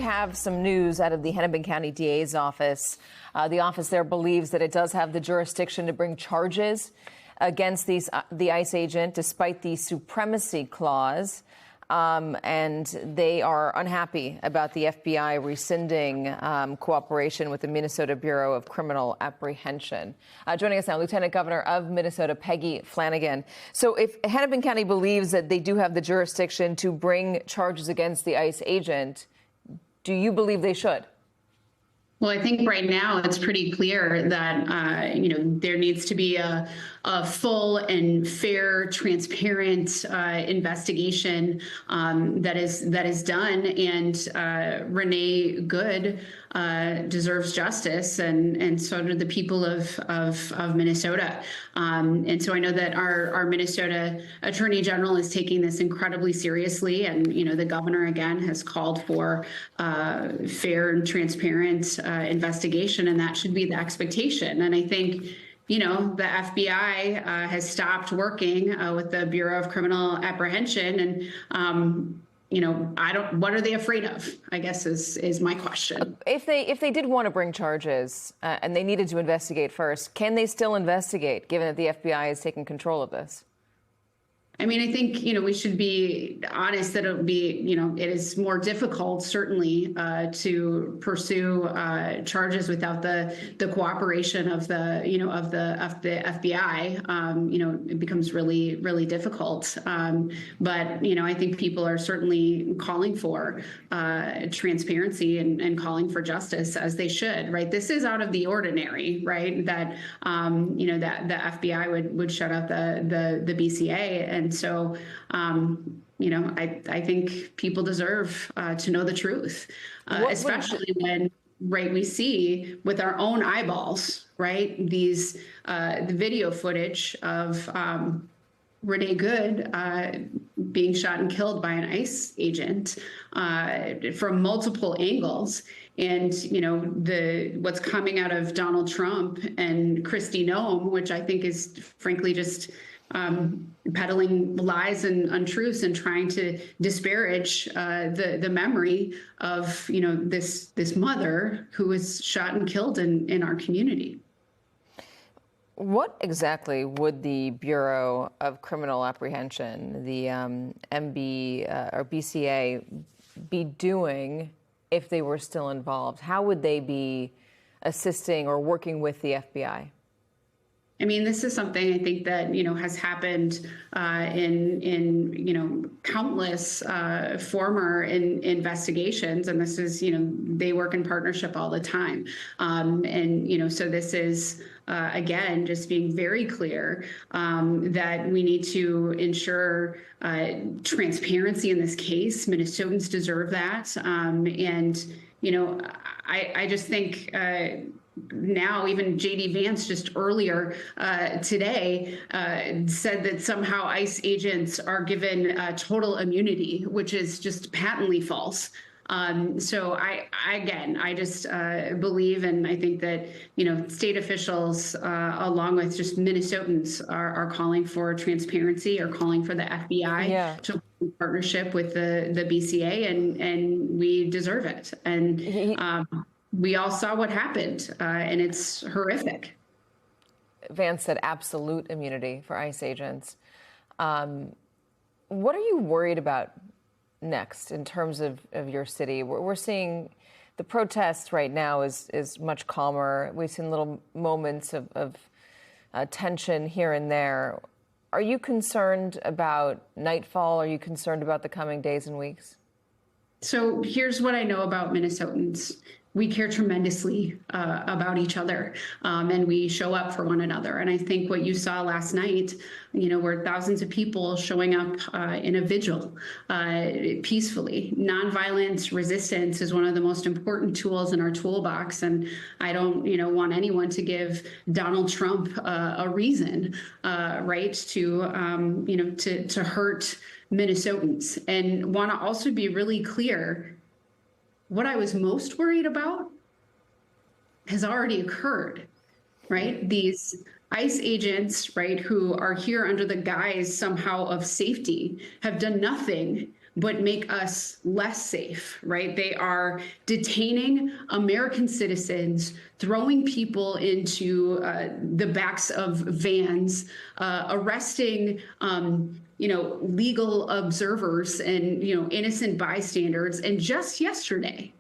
have some news out of the Hennepin County DA's office. The office there believes that it does have the jurisdiction to bring charges against the ICE agent despite the supremacy clause. And they are unhappy about the FBI rescinding cooperation with the Minnesota Bureau of Criminal Apprehension. Joining us now, Lieutenant Governor of Minnesota, Peggy Flanagan. So if Hennepin County believes that they do have the jurisdiction to bring charges against the ICE agent, do you believe they should? Well, I think right now it's pretty clear that, there needs to be a full and fair, transparent investigation that is done. And Renee Good deserves justice, and so do the people of Minnesota. And so I know that our Minnesota Attorney General is taking this incredibly seriously. And, the governor, again, has called for fair and transparent investigation, and that should be the expectation. And I think, the FBI has stopped working with the Bureau of Criminal Apprehension, and what are they afraid of, I guess is my question. If they did want to bring charges and they needed to investigate first, can they still investigate, given that the FBI is taking control of this? I mean, I think, we should be honest that it is more difficult, certainly, to pursue charges without the cooperation of the FBI. It becomes really, really difficult. But, I think people are certainly calling for transparency and calling for justice, as they should, right? This is out of the ordinary, right? That, that the FBI would shut out the BCA. And so, I think people deserve to know the truth, especially when, right, we see with our own eyeballs, right, the video footage of Renee Good being shot and killed by an ICE agent from multiple angles. And, what's coming out of Donald Trump and Kristi Noem, which I think is frankly just peddling lies and untruths and trying to disparage the memory of, this mother who was shot and killed in our community. What exactly would the Bureau of Criminal Apprehension, the or BCA, be doing if they were still involved? How would they be assisting or working with the FBI? I mean, this is something I think that, has happened in countless former investigations. And this is, they work in partnership all the time. So this is, again, just being very clear that we need to ensure transparency in this case. Minnesotans deserve that. I just think now even J.D. Vance just earlier today said that somehow ICE agents are given total immunity, which is just patently false. So I just believe, and I think that, state officials, along with just Minnesotans, are calling for transparency, or calling for the FBI to work in partnership with the BCA, and we deserve it. And we all saw what happened, and it's horrific. Vance said absolute immunity for ICE agents. What are you worried about next in terms of your city? We're seeing the protest right now is much calmer. We've seen little moments of tension here and there. Are you concerned about nightfall? Are you concerned about the coming days and weeks? So here's what I know about Minnesotans. We care tremendously about each other, and we show up for one another. And I think what you saw last night, were thousands of people showing up in a vigil peacefully. Nonviolent resistance is one of the most important tools in our toolbox. And I don't, want anyone to give Donald Trump a reason, right, to hurt Minnesotans. And want to also be really clear. What I was most worried about has already occurred, right? These ICE agents, right, who are here under the guise somehow of safety, have done nothing but make us less safe, right? They are detaining American citizens, throwing people into the backs of vans, arresting legal observers and, innocent bystanders. And just yesterday,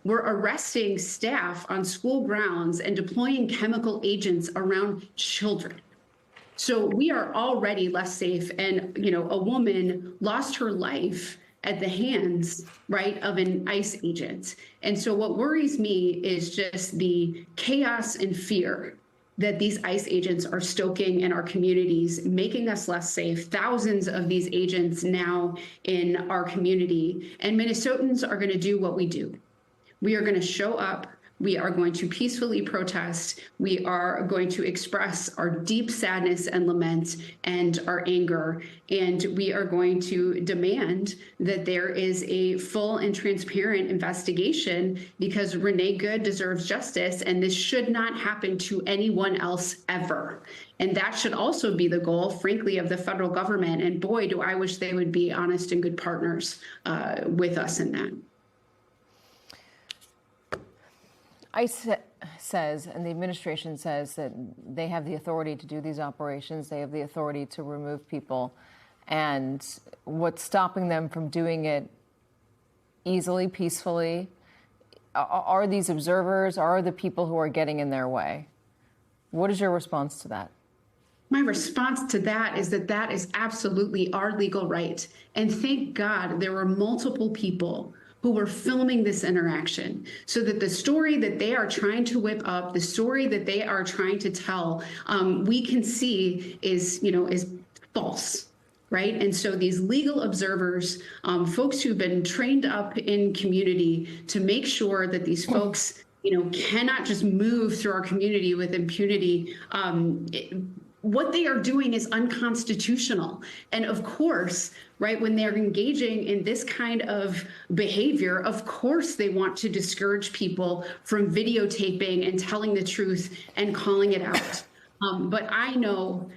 we're arresting staff on school grounds and deploying chemical agents around children. So we are already less safe. And, a woman lost her life at the hands, right, of an ICE agent. And so what worries me is just the chaos and fear that these ICE agents are stoking in our communities, making us less safe. Thousands of these agents now in our community. And Minnesotans are going to do what we do. We are going to show up. We are going to peacefully protest. We are going to express our deep sadness and lament and our anger. And we are going to demand that there is a full and transparent investigation, because Renee Good deserves justice, and this should not happen to anyone else ever. And that should also be the goal, frankly, of the federal government. And boy, do I wish they would be honest and good partners with us in that. ICE says, and the administration says, that they have the authority to do these operations. They have the authority to remove people. And what's stopping them from doing it easily, peacefully, are these observers, are the people who are getting in their way? What is your response to that? My response to that is that is absolutely our legal right. And thank God there were multiple people who were filming this interaction, so that the story that they are trying to whip up, the story that they are trying to tell, we can see is false, right? And so these legal observers, folks who've been trained up in community to make sure that these folks, cannot just move through our community with impunity. What they are doing is unconstitutional. And of course, right, when they're engaging in this kind of behavior, of course they want to discourage people from videotaping and telling the truth and calling it out. But I know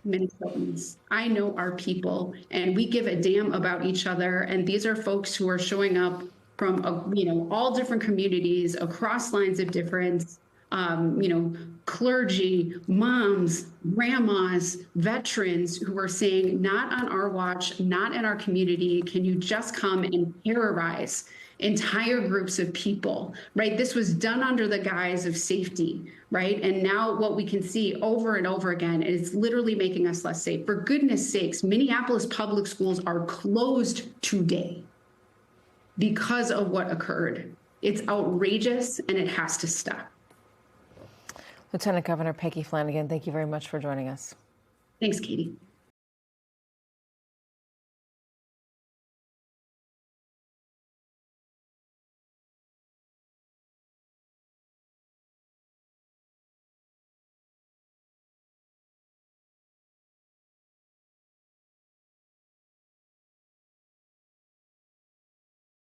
Minnesotans, I know our people, and we give a damn about each other. And these are folks who are showing up from, all different communities across lines of difference. Clergy, moms, grandmas, veterans who are saying, not on our watch, not in our community. Can you just come and terrorize entire groups of people, right? This was done under the guise of safety, right? And now what we can see over and over again is literally making us less safe. For goodness sakes, Minneapolis public schools are closed today because of what occurred. It's outrageous, and it has to stop. Lieutenant Governor Peggy Flanagan, thank you very much for joining us. Thanks, Katie.